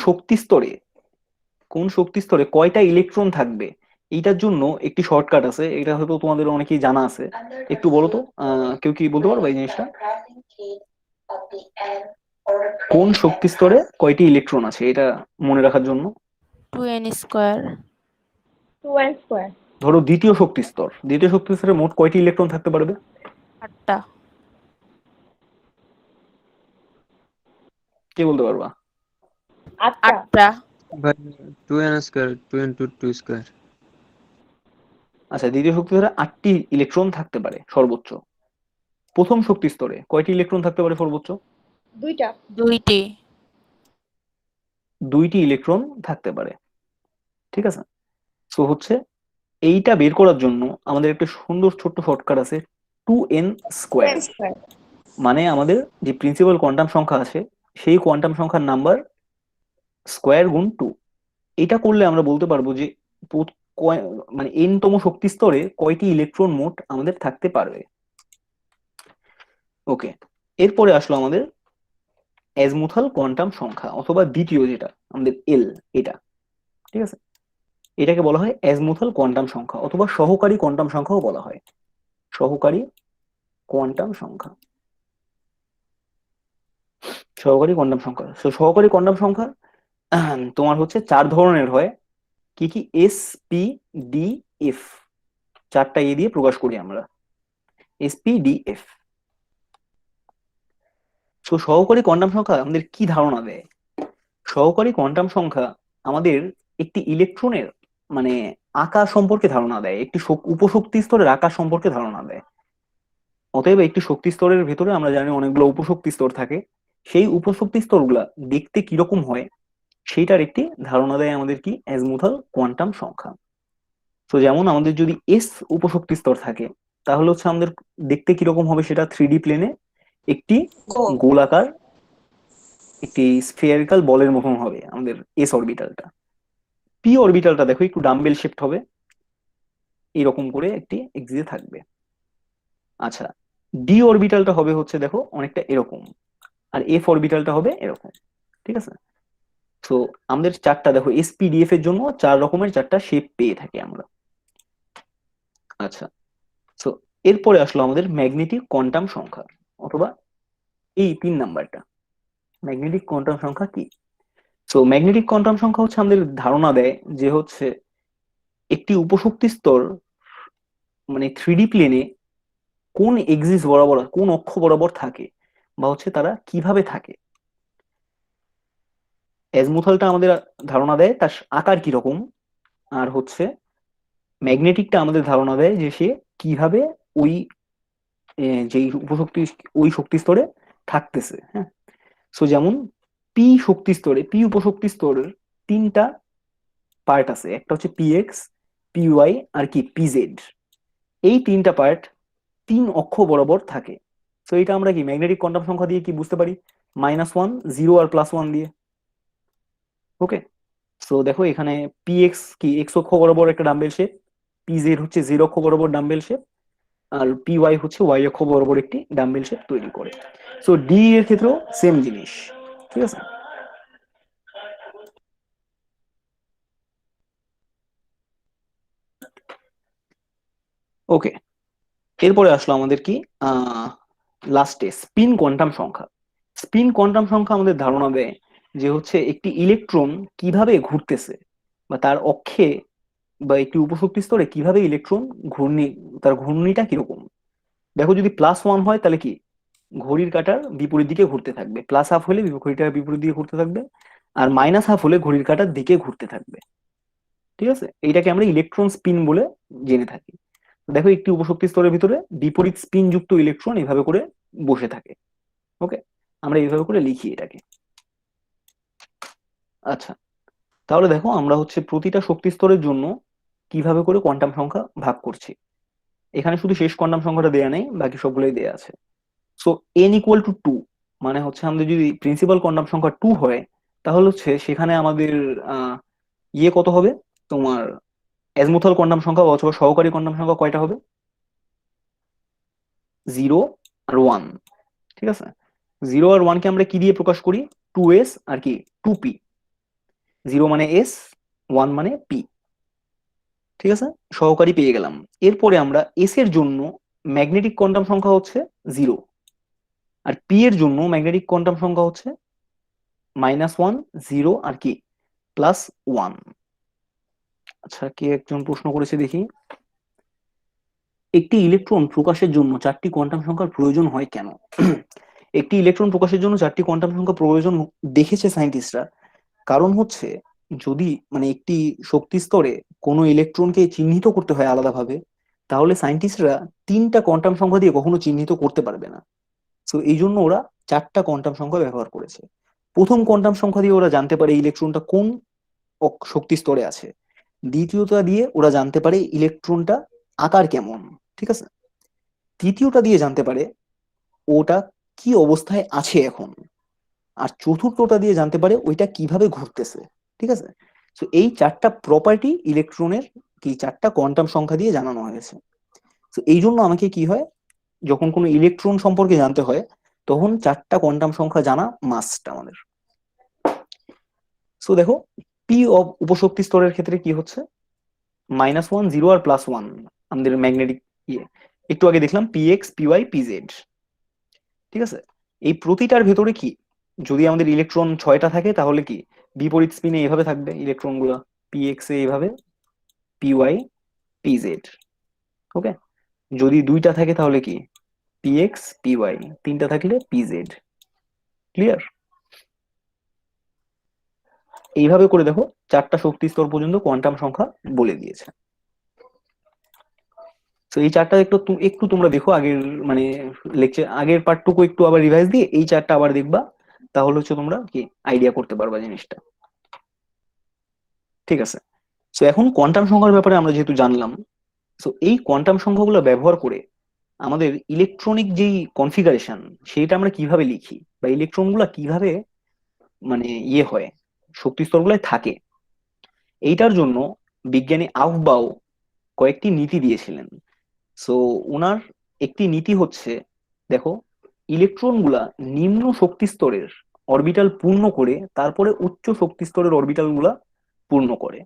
শক্তি স্তরে কয়টা ইলেকট্রন থাকবে, এইটার জন্য একটি শর্টকাট আছে, এটা হয়তো তোমাদের অনেকেই জানা আছে। একটু বলো তো, কেউ কি বলতে পারবে এই জিনিসটা? কোন শক্তি স্তরে কয়টি ইলেকট্রন আছে এটা মনে রাখার জন্য? 2n square. 2n square. ধরো দ্বিতীয় শক্তি স্তরে মোট কয়টি ইলেকট্রন থাকতে পারবে? 8টা। কে বলতে পারবা? 8টা। 8টা। ভাই 2n স্কোয়ার, 2 ইন্টু 2 স্কোয়ার। আচ্ছা, দ্বিতীয় শক্তি স্তরে 8টি ইলেকট্রন থাকতে পারে সর্বোচ্চ। প্রথম শক্তি স্তরে কয়টি ইলেকট্রন থাকতে পারে সর্বোচ্চ? 2টা। 2টি। 2টি ইলেকট্রন থাকতে পারে। ঠিক আছে, সো হচ্ছে এইটা বের করার জন্য আমাদের একটা সুন্দর ছোট্ট শর্টকাট আছে, 2n স্কোয়ার। 2n square. মানে আমাদের যে প্রিন্সিপাল কোয়ান্টাম সংখ্যা আছে সেই কোয়ান্টাম সংখ্যার নাম্বার স্কোয়ার গুণ 2। এটা করলে আমরা বলতে পারবো যে মানে n তম শক্তি স্তরে কয়টি ইলেকট্রন মোট আমাদের থাকতে পারবে। ওকে, এরপরে আসলো আমাদের অ্যাজমুথাল কোয়ান্টাম সংখ্যা, অথবা দ্বিতীয় যেটা আমাদের এল, এটা। ঠিক আছে, এটাকে বলা হয় অ্যাজমুথাল কোয়ান্টাম সংখ্যা, অথবা সহকারী কোয়ান্টাম সংখ্যাও বলা হয়। সহকারী কোয়ান্টাম সংখ্যা, সহকারী কোয়ান্টাম সংখ্যা। সহকারী কোয়ান্টাম সংখ্যা তোমার হচ্ছে 4 ধরনের হয়। কি কি? S, P, D, F. 4টা এ দিয়ে প্রকাশ করি আমরা, এস, পি, ডি, এফ। সহকারী কোয়ান্টাম সংখ্যা আমাদের কি ধারণা দেয়? সহকারী কোয়ান্টাম সংখ্যা আমাদের একটি ইলেকট্রনের মানে আকার সম্পর্কে ধারণা দেয়, একটি উপশক্তি স্তরের আকার সম্পর্কে ধারণা দেয়। অতএব একটি শক্তি স্তরের ভেতরে আমরা জানি অনেকগুলো উপশক্তি স্তর থাকে, সেই উপশক্তি স্তরগুলা দেখতে কিরকম হয় সেইটার একটি ধারণা দেয় আমাদের কি অ্যাজমুথাল কোয়ান্টাম সংখ্যা। তো যেমন আমাদের যদি এস উপশক্তি স্তর থাকে, তাহলে হচ্ছে আমাদের দেখতে কিরকম হবে সেটা 3D প্লেনে একটি গোলাকার, একটি স্ফিয়ারিক্যাল বলের মতন হবে আমাদের এস অরবিটালটা। পি অরবিটালটা দেখো একটু ডাম্বেল শেপড হবে, এরকম করে একটি এক্সিসে থাকবে। আচ্ছা, ডি অরবিটালটা হবে হচ্ছে দেখো অনেকটা এরকম, আর এফ অরবিটালটা হবে এরকম। ঠিক আছে, তো আমাদের 4টা দেখো এসপিডিএফ এর জন্য 4 রকমের 4টা শেপ পেয়ে থাকি আমরা। আচ্ছা, তো এরপরে আসলো আমাদের ম্যাগনেটিক কোয়ান্টাম সংখ্যা, অথবা এই 3 নাম্বারটা। ম্যাগনেটিক কোয়ান্টাম সংখ্যা কি? তো ম্যাগনেটিক কোয়ান্টাম সংখ্যা হচ্ছে আমাদের ধারণা দেয় যে হচ্ছে একটি উপশক্তি স্তর মানে 3D প্লেনে কোন এক্সিস বরাবর, কোন অক্ষ বরাবর থাকে, বা হচ্ছে তারা কিভাবে থাকে। অ্যাজমুথালটা আমাদের ধারণা দেয় তার আকার কিরকম, আর হচ্ছে ম্যাগনেটিকটা আমাদের ধারণা দেয় যে সে কিভাবে ওই যেই উপশক্তি, ওই শক্তি স্তরে থাকতেছে। হ্যাঁ, সো যেমন পি উপশক্তি স্তরের 3টা পার্ট আছে, একটা হচ্ছে পিএক্স, পিওয়াই আর কি পিজেড। এই 3টা পার্ট 3 অক্ষ বরাবর থাকে। তো এটা আমরা কি ম্যাগনেটিক কোয়ান্টাম সংখ্যা দিয়ে কি বুঝতে পারি? -1, 0 আর +1 দিয়ে। ওকে, সো দেখো এখানে পিএক্স কি এক্স অক্ষ বরাবর একটা ডাম্বেল শেপ, পিজেড হচ্ছে জেড অক্ষ বরাবর ডাম্বেল শেপ, আর পিওয়াই হচ্ছে ওয়াই অক্ষ বরাবর একটি ডাম্বেল শেপ তৈরি করে। সো ডি এর ক্ষেত্রেও সেম জিনিস। ঠিক আছে, ওকে, এরপরে আসলো আমাদের কি লাস্টে স্পিন কোয়ান্টাম সংখ্যা। স্পিন কোয়ান্টাম সংখ্যা আমাদের ধারণা দেয় যে হচ্ছে একটি ইলেকট্রন কিভাবে ঘুরতেছে বা তার অক্ষে বা একটি উপশক্তি স্তরে কিভাবে ইলেকট্রন তার ঘূর্ণিটা কিরকম। দেখো যদি +1 হয় তাহলে কি ঘড়ির কাঁটার বিপরীত দিকে ঘুরতে থাকবে, +1/2 হলে ঘড়িটার বিপরীত দিকে ঘুরতে থাকবে, আর -1/2 হলে ঘড়ির কাঁটার দিকে ঘুরতে থাকবে। ঠিক আছে, এইটাকে আমরা ইলেকট্রন স্পিন বলে জেনে থাকি। দেখো একটি উপশক্তি স্তরের ভিতরে বিপরীত স্পিন যুক্ত ইলেকট্রন এইভাবে করে বসে থাকে। ওকে, আমরা এইভাবে করে লিখি এটাকে। আচ্ছা, তাহলে দেখো আমরা হচ্ছে প্রতিটা শক্তি স্তরের জন্য কিভাবে করে কোয়ান্টাম সংখ্যা ভাগ করছি। এখানে শুধু শেষ কোয়ান্টাম সংখ্যাটা দেয়া নেই, বাকি সবগুলোই দেয়া আছে। সো n = 2, মানে হচ্ছে আমাদের যদি প্রিন্সিপাল কোয়ান্টাম সংখ্যা 2 হয়, তাহলে হচ্ছে সেখানে আমাদের কত হবে, তোমার অ্যাজমুথাল কোয়ান্টাম সংখ্যা অথবা সহকারী কোয়ান্টাম সংখ্যা কয়টা হবে? 0 আর 1। ঠিক আছে, 0 আর 1 কে আমরা কি দিয়ে প্রকাশ করি? 2s আর কি 2p। 0 মানে s, 1 মানে p। ঠিক আছে, সহকারী পেয়ে গেলাম। এরপরে আমরা এস এর জন্য ম্যাগনেটিক কোয়ান্টাম সংখ্যা হচ্ছে 0, আর পি এর জন্য ম্যাগনেটিক কোয়ান্টাম সংখ্যা হচ্ছে -1, 0 আর কি +1। আচ্ছা, কে একজন প্রশ্ন করেছে দেখি, একটি ইলেকট্রন প্রকাশের জন্য 4টি কোয়ান্টাম সংখ্যার প্রয়োজন হয় কেন? একটি ইলেকট্রন প্রকাশের জন্য 4টি কোয়ান্টাম সংখ্যা প্রয়োজন দেখেছে সায়েন্টিস্টরা। কারণ হচ্ছে যদি মানে একটি শক্তি স্তরে কোনো ইলেকট্রনকে চিহ্নিত করতে হয় আলাদাভাবে, তাহলে সায়েন্টিস্টরা 3টা কোয়ান্টাম সংখ্যা দিয়ে কখনো চিহ্নিত করতে পারবে না। তো এই জন্য ওরা 4টা কোয়ান্টাম সংখ্যা ব্যবহার করেছে। প্রথম কোয়ান্টাম সংখ্যা দিয়ে ওরা জানতে পারে ইলেকট্রনটা কোন শক্তি স্তরে আছে। দ্বিতীয়টা দিয়ে ওরা জানতে পারে ইলেকট্রনটা আকার কেমন। ঠিক আছে, তৃতীয়টা দিয়ে জানতে পারে ওটা কি অবস্থায় আছে এখন, আর চতুর্থটা দিয়ে জানতে পারে ওইটা কিভাবে ঘুরতেছে। ঠিক আছে, তো এই 4টা প্রপার্টি ইলেকট্রনের কি 4টা কোয়ান্টাম সংখ্যা দিয়ে জানানো হয়েছে। তো এই জন্য আমাকে কি হয়, যখন কোনো ইলেকট্রন সম্পর্কে জানতে হয় তখন 4টা কোয়ান্টাম সংখ্যা জানা মাস্ট আমাদের। সো দেখো পি অফ উপশক্তি স্তরের ক্ষেত্রে কি হচ্ছে, -1, 0 আর +1 আমাদের ম্যাগনেটিক একটু আগে দেখলাম px, py, pz। ঠিক আছে, এই প্রতিটার ভেতরে কি যদি আমাদের ইলেকট্রন 6টা থাকে তাহলে কি বিপরীত স্পিনে এভাবে থাকবে ইলেকট্রন গুলা, px এ এইভাবে, py, pz। ওকে, যদি 2টা থাকে তাহলে কি px, py, 3টা থাকলে pz। ক্লিয়ার? এইভাবে করে দেখো 4টা শক্তি স্তর পর্যন্ত কোয়ান্টাম সংখ্যা বলে দিয়েছে। তো এই 4টা একটু তোমরা দেখো, আগের মানে লেকচার আগের পার্টটুকু একটু আবার রিভাইজ দিয়ে এই 4টা আবার দেখবা, তাহলে হচ্ছে তোমরা কি আইডিয়া করতে পারবা জিনিসটা। ঠিক আছে, তো এখন কোয়ান্টাম সংখ্যার ব্যাপারে আমরা যেহেতু জানলাম, তো এই কোয়ান্টাম সংখ্যাগুলো ব্যবহার করে আমাদের ইলেকট্রনিক যেই কনফিগারেশন সেইটা আমরা কিভাবে লিখি, বা ইলেকট্রন গুলা কিভাবে মানে হয় শক্তি স্তরগুলোয় থাকে, এইটার জন্য বিজ্ঞানী আউফবাউ কয়েকটি নীতি দিয়েছিলেন। সো ওনার একটি নীতি হচ্ছে, দেখো ইলেকট্রন গুলা নিম্ন শক্তি স্তরের অরবিটাল পূর্ণ করে তারপরে উচ্চ শক্তি স্তরের অরবিটাল গুলা পূর্ণ করে।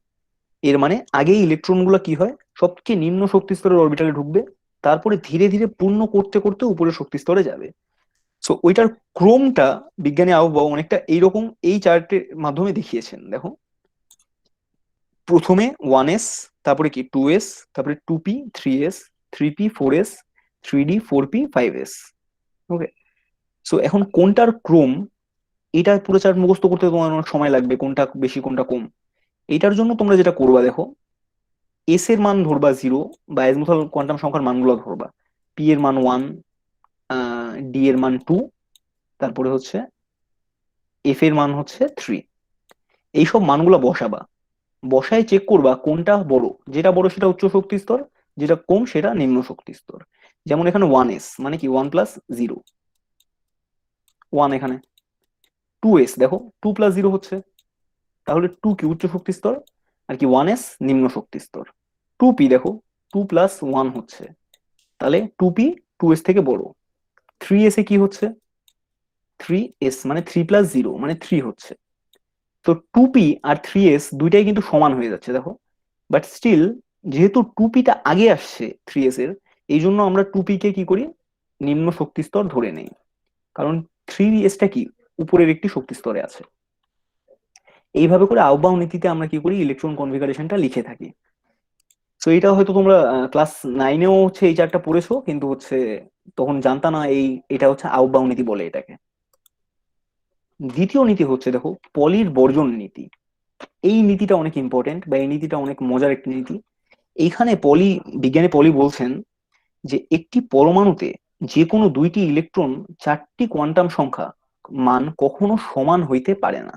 এর মানে আগে ইলেকট্রন গুলা কি হয়, সবচেয়ে নিম্ন শক্তি স্তরের অরবিটালে ঢুকবে, তারপরে ধীরে ধীরে পূর্ণ করতে করতে উপরের শক্তি স্তরে যাবে। সো ওইটার ক্রমটা বিজ্ঞানী আউফবাউ অনেকটা এইরকম এই চার্টের মাধ্যমে দেখিয়েছেন। দেখো প্রথমে 1s, তারপরে কি 2s, তারপরে 2p, 3s, 3p, 4s, 3d, 4p, 5s। ওকে, সো এখন কোনটার ক্রম, এটা পুরো চার্ট মুখস্থ করতে তোমার অনেক সময় লাগবে, কোনটা বেশি কোনটা কম। এটার জন্য তোমরা যেটা করবা, দেখো এস এর মান ধরবা 0, বা অ্যাজমুথাল কোয়ান্টাম সংখ্যার মানগুলো ধরবা। পি এর মান 1, ডি এর মান 2, তারপরে হচ্ছে এফ এর মান হচ্ছে 3। এইসব মানগুলো বসাবা, বসায় চেক করবা কোনটা বড়, যেটা বড় সেটা উচ্চ শক্তি স্তর, যেটা কম সেটা নিম্ন শক্তি স্তর। যেমন এখানে 1s মানে কি 1 + 0, 1 এখানে। 2s দেখো 2 + 0 হচ্ছে, তাহলে 2 কি উচ্চ শক্তি স্তর, আর কি 1s নিম্ন শক্তি স্তর। 2p দেখো 2 + 1 হচ্ছে, তাহলে 2p 2s থেকে বড়। 3s এ কি হচ্ছে, 3s মানে 3 + 0 মানে 3 হচ্ছে। তো 2p আর 3s দুইটাই কিন্তু সমান হয়ে যাচ্ছে দেখো, বাট স্টিল যেহেতু 2p টা আগে আসছে 3s এর, এই জন্য আমরা 2p কে কি করি নিম্ন শক্তি স্তর ধরে নেই, কারণ 3s কি উপরের একটি শক্তি স্তরে আছে। এইভাবে করে আউবাউ নীতিতে আমরা কি করি, ইলেকট্রন কনফিগারেশনটা লিখে থাকি। তো এটা হয়তো তোমরা ক্লাস 9-এও হচ্ছে এই চারটা পড়েছো, কিন্তু হচ্ছে তখন জানতা না এটা হচ্ছে আউবাউ নীতি বলে এটাকে। দ্বিতীয় নীতি হচ্ছে দেখো পলির বর্জন নীতি। এই নীতিটা অনেক ইম্পর্টেন্ট, বা এই নীতিটা অনেক মজার একটি নীতি। এইখানে বিজ্ঞানী পলি বলছেন যে একটি পরমাণুতে যে কোনো দুইটি ইলেকট্রন 4টি কোয়ান্টাম সংখ্যা মান কখনো সমান হইতে পারে না।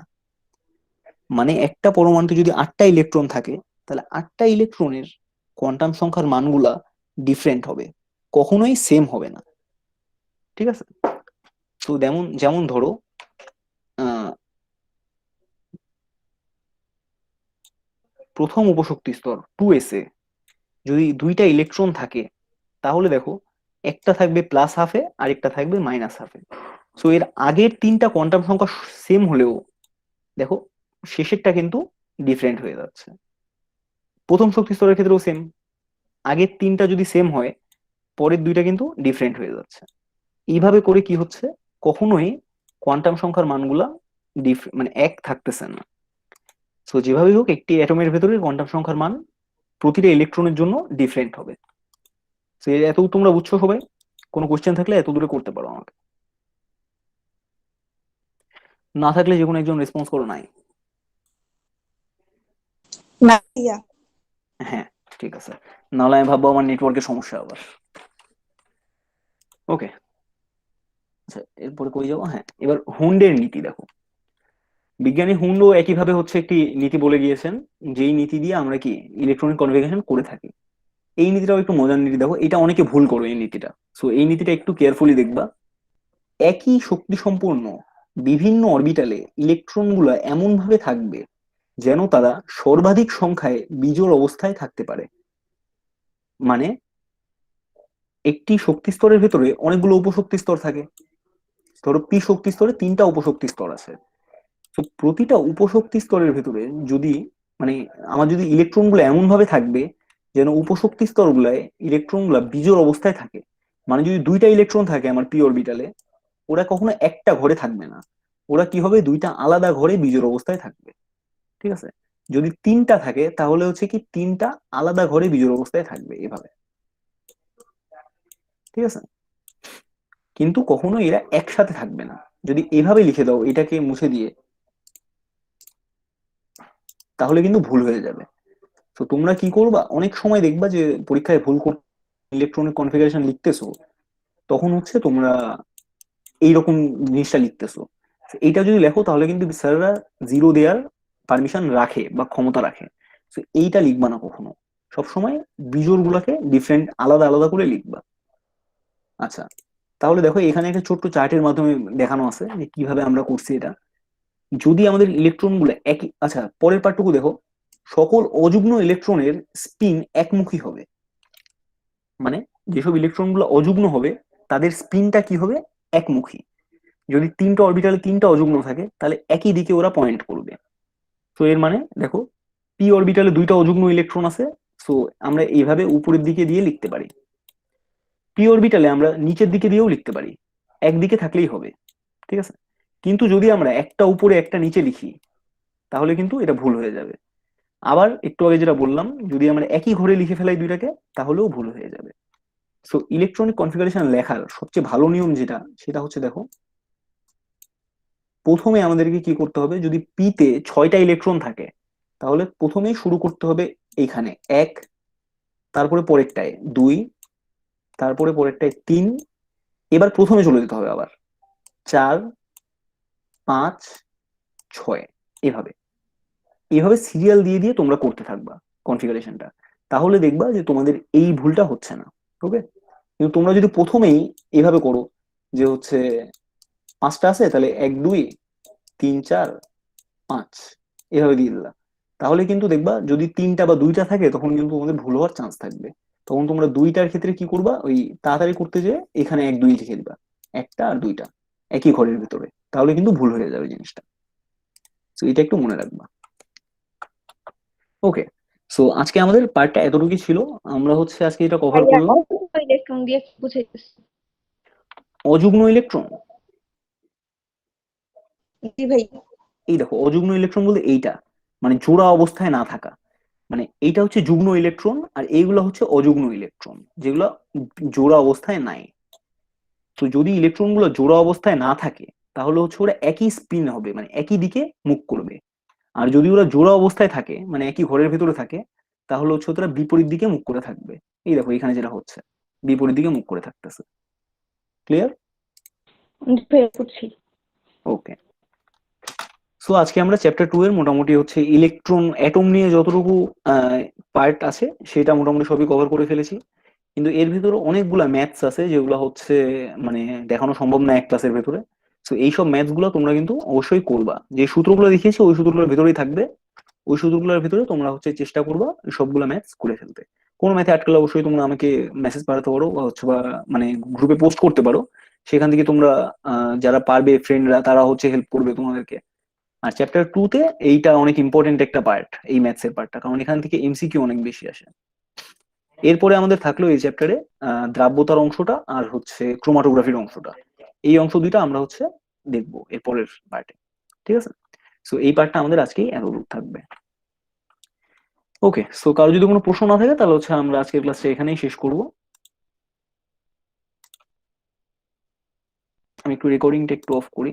মানে একটা পরমাণুতে যদি 8টা ইলেকট্রন থাকে, তাহলে 8টা ইলেকট্রনের কোয়ান্টাম সংখ্যার মানগুলা ডিফারেন্ট হবে, কখনোই সেম হবে না। ঠিক আছে? তো যেমন ধরো প্রথম উপশক্তি স্তর 2s এ যদি দুইটা ইলেকট্রন থাকে, তাহলে দেখো একটা থাকবে প্লাস হাফে আর একটা থাকবে মাইনাস হাফে। সো এর আগের 3টা কোয়ান্টাম সংখ্যা সেম হলেও দেখো শেষেরটা কিন্তু ডিফারেন্ট হয়ে যাচ্ছে। প্রথম শক্তি স্তরের ক্ষেত্রেও সেম, আগের 3টা যদি সেম হয়, পরের 2টা কিন্তু ডিফারেন্ট হয়ে যাচ্ছে। এইভাবে করে কি হচ্ছে, কখনোই কোয়ান্টাম সংখ্যার মানগুলা মানে এক থাকতেছে না। সো যেভাবেই হোক একটি অ্যাটমের ভেতরে কোয়ান্টাম সংখ্যার মান প্রতিটা ইলেকট্রনের জন্য ডিফারেন্ট হবে। সো এত তোমরা বুঝছো সবাই? কোনো কোশ্চেন থাকলে এত দূরে করতে পারো আমাকে, না থাকলে যে কোনো একজন রেসপন্স করো। নাই? না ভাইয়া। হ্যাঁ ঠিক আছে, নাহলে আমি ভাববো আমার নেটওয়ার্কের সমস্যা আবার। ওকে, আচ্ছা এরপরে কই যাবো? হ্যাঁ, এবার হুন্ডের নীতি দেখো। বিজ্ঞানী হুন্ডও একইভাবে হচ্ছে একটি নীতি বলে গিয়েছেন, যেই নীতি দিয়ে আমরা কি ইলেকট্রনিক কনফিগারেশন করে থাকি। এই নীতিটাও একটু মজার নীতি দেখো, এটা অনেকে ভুল করো এই নীতিটা। সো এই নীতিটা একটু কেয়ারফুলি দেখবা। একই শক্তি সম্পন্ন বিভিন্ন অরবিটালে ইলেকট্রনগুলো এমন ভাবে থাকবে যেন তারা সর্বাধিক সংখ্যায় বিজোড় অবস্থায় থাকতে পারে। মানে একটি শক্তি স্তরের ভেতরে অনেকগুলো উপশক্তি স্তর থাকে। ধরো পি শক্তি স্তরে 3টা উপশক্তি স্তর আছে। তো প্রতিটা উপশক্তি স্তরের ভেতরে যদি মানে আমার যদি ইলেকট্রন গুলো এমন ভাবে থাকবে যেন উপশক্তি স্তর গুলায় ইলেকট্রন গুলা বিজোড় অবস্থায় থাকে। মানে যদি 2টা ইলেকট্রন থাকে আমার পি অরবিটালে, ওরা কখনো একটা ঘরে থাকবে না, ওরা কি হবে 2টা আলাদা ঘরে বিজোড় অবস্থায় থাকবে। ঠিক আছে? যদি 3টা থাকে তাহলে হচ্ছে কি 3টা আলাদা ঘরে বিজোড় অবস্থায় থাকবে এভাবে। ঠিক আছে? কিন্তু কখনো এরা একসাথে থাকবে না। যদি এভাবে লিখে দাও এটাকে মুছে দিয়ে, তাহলে কিন্তু ভুল হয়ে যাবে। তো তোমরা কি করবা, অনেক সময় দেখবা যে পরীক্ষায় ভুল করে ইলেকট্রনিক কনফিগারেশন লিখতেছো, তখন হচ্ছে তোমরা এইরকম জিনিসটা লিখতেছো। এইটা যদি লেখো তাহলে কিন্তু স্যাররা 0 দেওয়ার পারমিশন রাখে বা ক্ষমতা রাখে। তো এইটা লিখবা না কখনো, সবসময় বিজোড় গুলাকে ডিফারেন্ট আলাদা আলাদা করে লিখবা। আচ্ছা, তাহলে দেখো এখানে একটা ছোট্ট চার্টের মাধ্যমে দেখানো আছে যে কিভাবে আমরা করছি এটা। যদি আমাদের ইলেকট্রন গুলো একই, আচ্ছা পরের পার্টটুকু দেখো, সকল অযুগ্ম ইলেকট্রনের স্পিন একমুখী হবে। মানে যেসব ইলেকট্রন গুলো অযুগ্ম হবে তাদের স্পিনটা কি হবে, একমুখী। যদি 3টা অরবিটালে 3টা অযুগ্ম থাকে তাহলে একই দিকে ওরা পয়েন্ট করবে। তো এর মানে দেখো পি অরবিটালে 2টা অযুগ্ম ইলেকট্রন আছে, সো আমরা এইভাবে উপরের দিকে দিয়ে লিখতে পারি। পি অরবিটালে আমরা নিচের দিকে দিয়েও লিখতে পারি, একদিকে থাকলেই হবে। ঠিক আছে? কিন্তু যদি আমরা একটা উপরে একটা নিচে লিখি তাহলে কিন্তু এটা ভুল হয়ে যাবে। আবার একটু আগে যেটা বললাম, যদি আমরা একই ঘরে লিখে ফেলাই দুইটাকে তাহলেও ভুল হয়ে যাবে। সো ইলেকট্রনিক কনফিগারেশন লেখার সবচেয়ে ভালো নিয়ম যেটা, সেটা হচ্ছে দেখো প্রথমে আমাদেরকে কি করতে হবে, যদি পি তে 6টা ইলেকট্রন থাকে তাহলে প্রথমেই শুরু করতে হবে এইখানে 1, তারপরে পরেরটায় 2, তারপরে পরেরটায় 3, এবার প্রথমে চলে যেতে হবে আবার 4, 5, 6, এভাবে এইভাবে সিরিয়াল দিয়ে দিয়ে তোমরা করতে থাকবা কনফিগারেশনটা। তাহলে দেখবা যে তোমাদের এই ভুলটা হচ্ছে না। ওকে? কিন্তু তোমরা যদি প্রথমেই এভাবে করো যে হচ্ছে 5টা আছে তাহলে 1, 2, 3, 4, 5 এভাবে দিয়ে দিলা, তাহলে কিন্তু দেখবা যদি 3টা বা 2টা থাকে তখন কিন্তু তোমাদের ভুল হওয়ার চান্স থাকবে। তখন তোমরা 2টার ক্ষেত্রে কি করবা, ওই তাড়াতাড়ি করতে যেয়ে এখানে 1, 2 লিখে দিবা, 1টা আর 2টা একই ঘরের ভিতরে, তাহলে কিন্তু ভুল হয়ে যাবে জিনিসটা। তো এটা একটু মনে রাখবা। ওকে, সো আজকে আমাদের পার্টটা এতটুকুই ছিল। আমরা হচ্ছে আজকে এটা কভার ভাইয়া করলাম। ইলেকট্রন দিয়ে বুঝাইতেছি। অযুগ্ম ইলেকট্রন জি ভাই। এই দেখো অযুগ্ম ইলেকট্রন বলতে এইটা, মানে জোড়া অবস্থায় না থাকা, মানে এইটা হচ্ছে যুগ্ম ইলেকট্রন আর এইগুলো হচ্ছে অযুগ্ম ইলেকট্রন যেগুলো জোড়া অবস্থায় নাই। তো যদি ইলেকট্রন গুলো জোড়া অবস্থায় না থাকে তাহলে হচ্ছে ওরা একই স্পিন হবে, মানে একই দিকে মুখ করবে। আর যদি ওরা জোড়া অবস্থায় থাকে, মানে একই ঘরের ভেতরে থাকে, তাহলে হচ্ছে ওরা বিপরীত দিকে মুখ করে থাকবে। এই দেখো এখানে যেটা হচ্ছে, বিপরীত দিকে মুখ করে থাকতেছে। ক্লিয়ার? জি ভাই বুঝছি। ওকে, সো আজকে আমরা চ্যাপ্টার 2 এর মোটামুটি হচ্ছে ইলেকট্রন অ্যাটম নিয়ে যতটুকু পার্ট আছে সেটা মোটামুটি সবই কভার করে ফেলেছি। কিন্তু এর ভিতরে অনেকগুলা ম্যাথস আছে যেগুলো হচ্ছে মানে দেখানো সম্ভব না এক ক্লাসের ভেতরে। সো এইসব ম্যাথস গুলো তোমরা কিন্তু অবশ্যই করবা, যে সূত্রগুলো দেখিয়েছি ওই সূত্রগুলোর ভেতরেই থাকবে, ওই সূত্রগুলোর ভিতরে তোমরা হচ্ছে চেষ্টা করবা সবগুলো ম্যাথস করে ফেলতে। কোন ম্যাথে আটকালে অবশ্যই তোমরা আমাকে মেসেজ পাঠাতে পারো বা হচ্ছে বা মানে গ্রুপে পোস্ট করতে পারো, সেখান থেকে তোমরা যারা পারবে ফ্রেন্ডরা তারা হচ্ছে হেল্প করবে তোমাদেরকে। আর চ্যাপ্টার 2 তে এইটা অনেক ইম্পর্টেন্ট একটা পার্ট, এই ম্যাথস এর পার্টটা, কারণ এখান থেকে এমসিকিউ অনেক বেশি আসে। এরপরে আমাদের থাকলো এই চ্যাপ্টারে দ্রাব্যতার অংশটা আর হচ্ছে ক্রোমাটোগ্রাফির অংশটা। এই অংশ দুইটা আমরা হচ্ছে দেখবো এর পরের পার্টে। ঠিক আছে, সো এই পার্টটা আমাদের আজকেই এতদূর থাকবে। ওকে, সো কারো যদি কোনো প্রশ্ন না থাকে তাহলে হচ্ছে আমরা আজকের ক্লাসটা এখানেই শেষ করব। আমি একটু রেকর্ডিংটা একটু অফ করি।